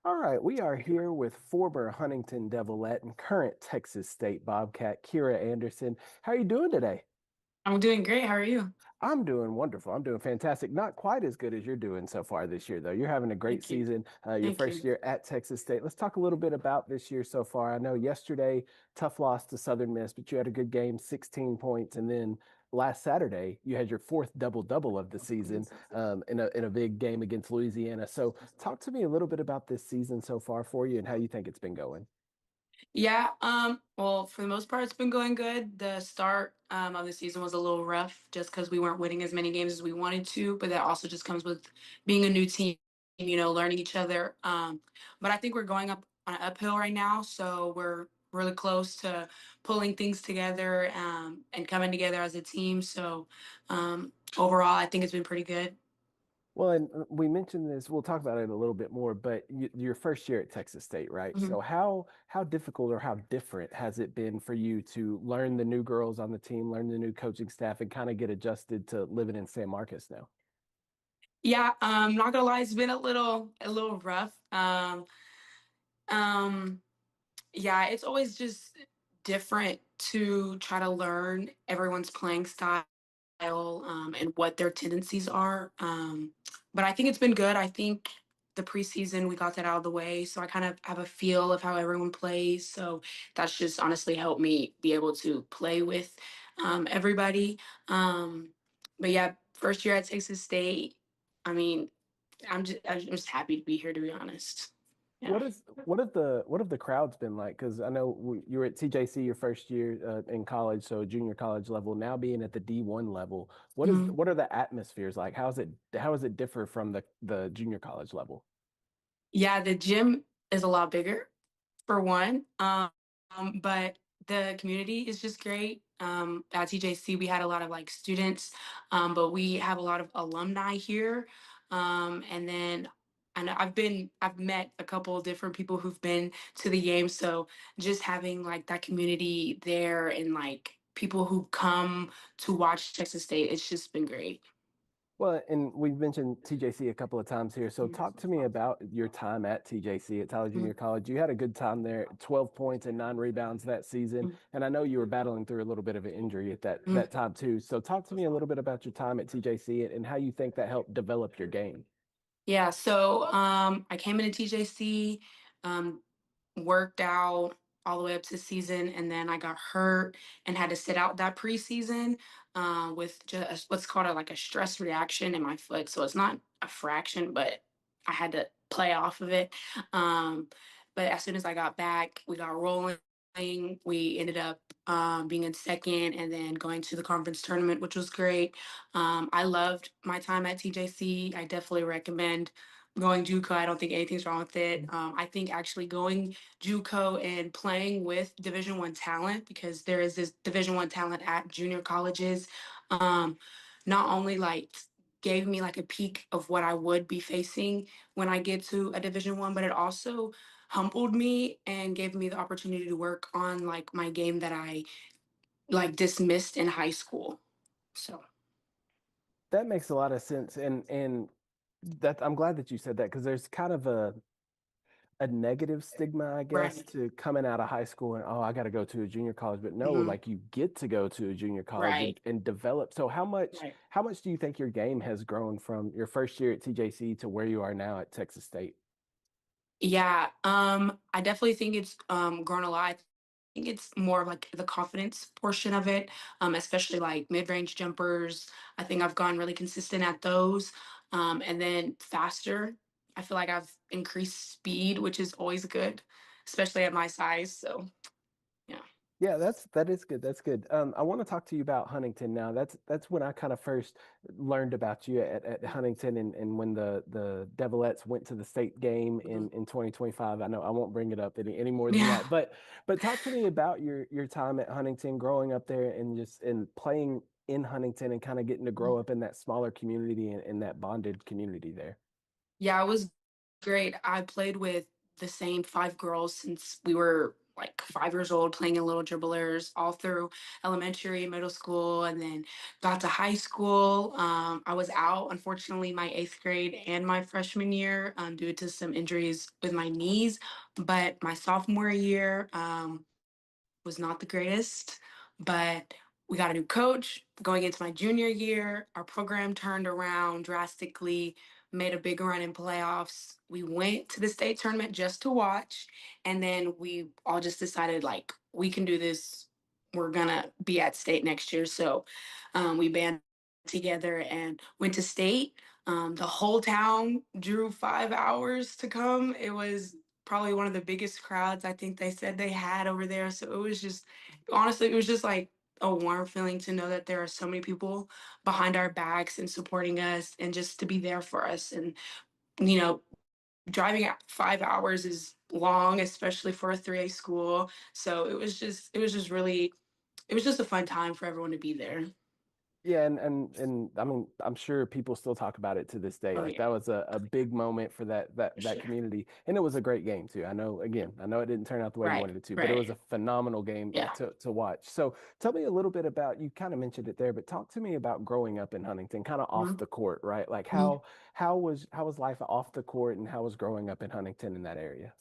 All right, we are here with former Huntington Devilette and current Texas State Bobcat Kyra Anderson. How are you doing today? I'm doing great. How are you? I'm doing wonderful. I'm doing fantastic. Not quite as good as you're doing so far this year, though. You're having a great Thank you. season, your Thank first you. year at Texas State. Let's talk a little bit about this year so far. I know yesterday, tough loss to Southern Miss, but you had a good game, 16 points. And then last Saturday, you had your fourth double-double of the season in a big game against Louisiana. So talk to me a little bit about this season so far for you and how you think it's been going. Well, for the most part, it's been going good. The start of the season was a little rough just because we weren't winning as many games as we wanted to, but that also just comes with being a new team, learning each other. But I think we're going up on an uphill right now, so we're really close to pulling things together and coming together as a team. So overall, I think it's been pretty good. Well, and we mentioned this. We'll talk about it a little bit more. But your first year at Texas State, right? Mhm. So how difficult or how different has it been for you to learn the new girls on the team, learn the new coaching staff, and kind of get adjusted to living in San Marcos now? Yeah, not gonna lie, it's been a little rough. Um, yeah, it's always just different to try to learn everyone's playing style and what their tendencies are. But I think it's been good. I think the preseason we got that out of the way, so I kind of have a feel of how everyone plays. So that's just honestly helped me be able to play with everybody. Um, but yeah, first year at Texas State. I mean, I'm just happy to be here, to be honest. Yeah. What have the crowds been like? Because I know you were at TJC your first year in college, so junior college level. Now being at the D1 level, Mhm. what are the atmospheres like? How does it differ from the junior college level? Yeah, the gym is a lot bigger for one. But the community is just great. At TJC, we had a lot of like students, but we have a lot of alumni here. And then I've met a couple of different people who've been to the game. So just having like that community there and like people who come to watch Texas State, it's just been great. Well, and we've mentioned TJC a couple of times here. So talk to me about your time at TJC at Tyler Junior Mhm. College. You had a good time there, 12 points and 9 rebounds that season. And I know you were battling through a little bit of an injury at that Mhm. time too. So talk to me a little bit about your time at TJC and how you think that helped develop your game. Yeah, so I came into TJC, um, worked out all the way up to season, and then I got hurt and had to sit out that preseason with just what's called like a stress reaction in my foot. So it's not a fraction, but I had to play off of it. Um, but as soon as I got back, we got rolling. We ended up being in second and then going to the conference tournament, which was great. I loved my time at TJC. I definitely recommend going JUCO. I don't think anything's wrong with it. I think actually going JUCO and playing with Division I talent because there is this Division I talent at junior colleges. Um, not only like gave me like a peek of what I would be facing when I get to a Division I, but it also humbled me and gave me the opportunity to work on like my game that I like dismissed in high school. So That makes a lot of sense. And that I'm glad that you said that because there's kind of a negative stigma, I guess, right. to coming out of high school and I got to go to a junior college. But no, Hmm. like you get to go to a junior college Right. and develop. So Right. how much do you think your game has grown from your first year at TJC to where you are now at Texas State? Yeah, I definitely think it's grown a lot. I think it's more of like the confidence portion of it, especially like mid-range jumpers. I think I've gone really consistent at those. And then faster. I feel like I've increased speed, which is always good, especially at my size. So yeah. Yeah, that is good. That's good. I want to talk to you about Huntington now. That's when I kind of first learned about you at Huntington and when the Devilettes went to the state game Mhm. in 2025. I know I won't bring it up any more than Yeah. that. But talk to me about your time at Huntington, growing up there and just and playing in Huntington and kind of getting to grow up in that smaller community and that bonded community there. Yeah, it was great. I played with the same five girls since we were like 5 years old playing in little dribblers all through elementary, middle school, and then got to high school. I was out, unfortunately, my eighth grade and my freshman year due to some injuries with my knees. But my sophomore year, was not the greatest, but we got a new coach going into my junior year. Our program turned around drastically, made a big run in playoffs. We went to the state tournament just to watch, and then we all just decided like we can do this. We're gonna be at state next year, so we band together and went to state. The whole town drew 5 hours to come. It was probably one of the biggest crowds I think they said they had over there. So it was just, honestly, it was just like a warm feeling to know that there are so many people behind our backs and supporting us and just to be there for us. And, you know, driving at 5 hours is long, especially for a 3A school. So it was just really, it was just a fun time for everyone to be there. Yeah, and I mean, I'm sure people still talk about it to this day. Oh, Like yeah, that was a big moment for for that sure. community, and it was a great game too. I know, again, I know it didn't turn out the way you Right, wanted it to, but it was right. a phenomenal game Yeah. to watch. So tell me a little bit about, you kind of mentioned it there, but talk to me about growing up in Huntington, kind of off Mhm, the court, right? Like mhm. how was life off the court, and how was growing up in Huntington in that area?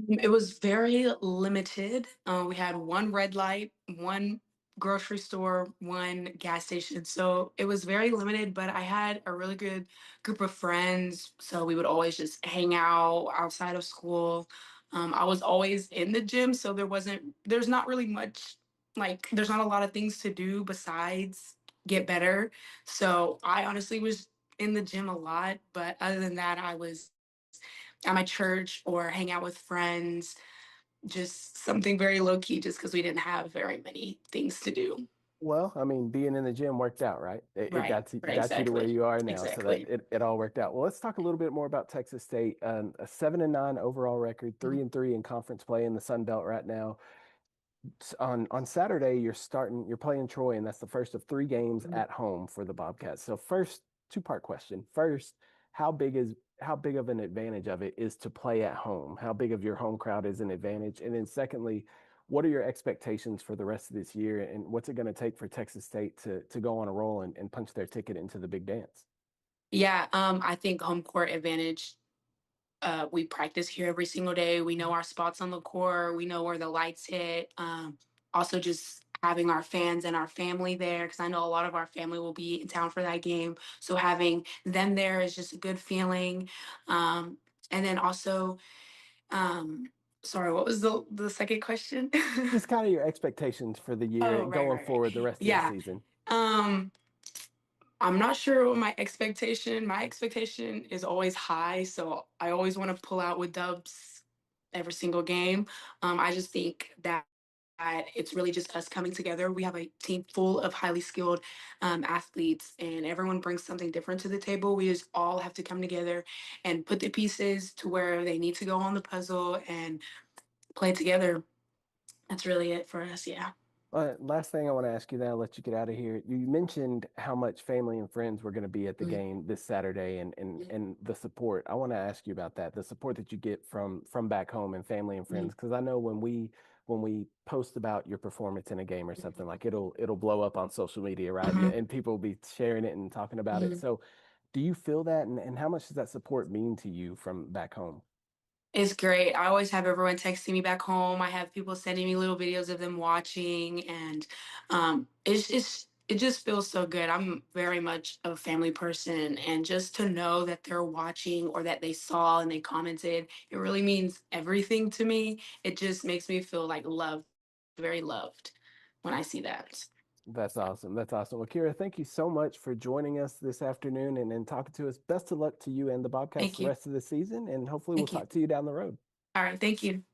It was very limited. We had one red light, one grocery store, one gas station. So it was very limited, but I had a really good group of friends. So we would always just hang out outside of school. I was always in the gym. So there's not really much, like, there's not a lot of things to do besides get better. So I honestly was in the gym a lot. But other than that, I was at my church or hang out with friends, just something very low key, just because we didn't have very many things to do. Well, I mean, being in the gym worked out, right? It Right, right, got you to where exactly. you are now, so that Exactly. it all worked out. Well, let's talk a little bit more about Texas State. A 7-9 overall record, Mhm, 3-3 in conference play in the Sun Belt right now. On Saturday, you're playing Troy, and that's the first of three games mhm. at home for the Bobcats. So first, two-part question. First, how big of an advantage of it is to play at home? How big of your home crowd is an advantage? And then secondly, what are your expectations for the rest of this year, and what's it going to take for Texas State to go on a roll and punch their ticket into the big dance? Yeah, I think home court advantage. We practice here every single day. We know our spots on the court. We know where the lights hit. Also, just having our fans and our family there, because I know a lot of our family will be in town for that game. So having them there is just a good feeling. Um, and then also, um, sorry, what was the second question? Just kind of your expectations for the year Oh, and right, going right, right. forward the rest of the Yeah. season. Um, I'm not sure what my expectation is always high, so I always want to pull out with dubs every single game. I just think that it's really just us coming together. We have a team full of highly skilled athletes, and everyone brings something different to the table. We just all have to come together and put the pieces to where they need to go on the puzzle and play together. That's really it for us. Yeah. Last thing I want to ask you, then I'll let you get out of here. You mentioned how much family and friends were going to be at the Mhm. game this Saturday, and the support. I want to ask you about that, the support that you get from back home and family and Mhm. friends, because I know when we post about your performance in a game or something, like it'll blow up on social media, right? Mhm. And people will be sharing it and talking about it. Mhm. So, do you feel that, and how much does that support mean to you from back home? It's great. I always have everyone texting me back home. I have people sending me little videos of them watching, and it just feels so good. I'm very much a family person, and just to know that they're watching or that they saw and they commented, it really means everything to me. It just makes me feel like loved, very loved when I see that. That's awesome. That's awesome. Well, Kira, thank you so much for joining us this afternoon and talking to us. Best of luck to you and the Bobcats Thank the you. rest of the season, and hopefully we'll Thank you. talk to you down the road. All right. Thank you.